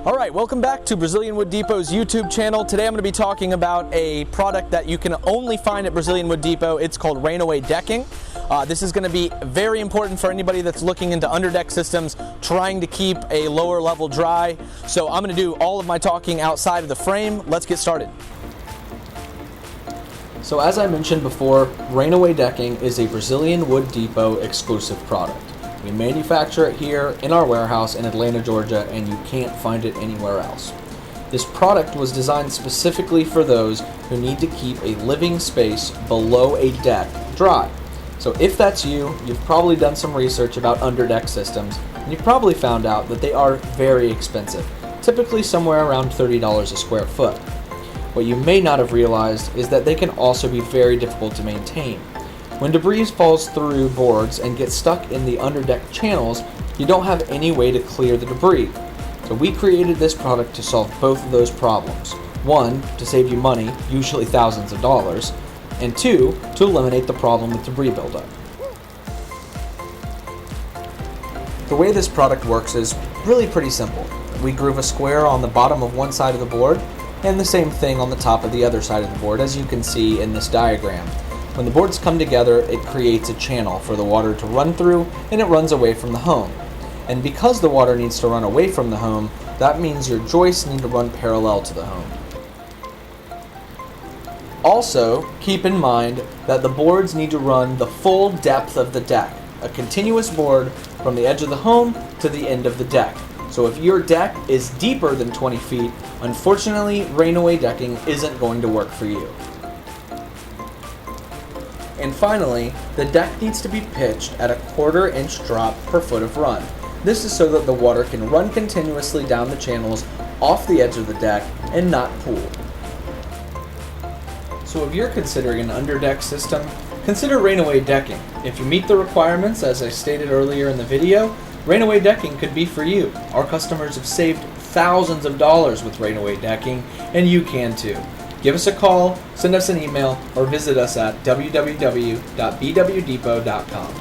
Alright, welcome back to Brazilian Wood Depot's YouTube channel. Today I'm going to be talking about a product that you can only find at Brazilian Wood Depot. It's called RainAway Decking. This is going to be very important for anybody that's looking into underdeck systems, trying to keep a lower level dry. So I'm going to do all of my talking outside of the frame. Let's get started. So as I mentioned before, RainAway Decking is a Brazilian Wood Depot exclusive product. We manufacture it here in our warehouse in Atlanta, Georgia, and you can't find it anywhere else. This product was designed specifically for those who need to keep a living space below a deck dry. So if that's you, you've probably done some research about underdeck systems, and you've probably found out that they are very expensive, typically somewhere around $30 a square foot. What you may not have realized is that they can also be very difficult to maintain. When debris falls through boards and gets stuck in the underdeck channels, you don't have any way to clear the debris. So we created this product to solve both of those problems. One, to save you money, usually thousands of dollars, and two, to eliminate the problem with debris buildup. The way this product works is really pretty simple. We groove a square on the bottom of one side of the board, and the same thing on the top of the other side of the board, as you can see in this diagram. When the boards come together, it creates a channel for the water to run through, and it runs away from the home. And because the water needs to run away from the home, that means your joists need to run parallel to the home. Also, keep in mind that the boards need to run the full depth of the deck, a continuous board from the edge of the home to the end of the deck. So if your deck is deeper than 20 feet, unfortunately, RainAway Decking isn't going to work for you. And finally, the deck needs to be pitched at a 1/4 inch drop per foot of run. This is so that the water can run continuously down the channels off the edge of the deck and not pool. So if you're considering an underdeck system, consider RainAway Decking. If you meet the requirements, as I stated earlier in the video, RainAway Decking could be for you. Our customers have saved thousands of dollars with RainAway Decking, and you can too. Give us a call, send us an email, or visit us at www.bwdepot.com.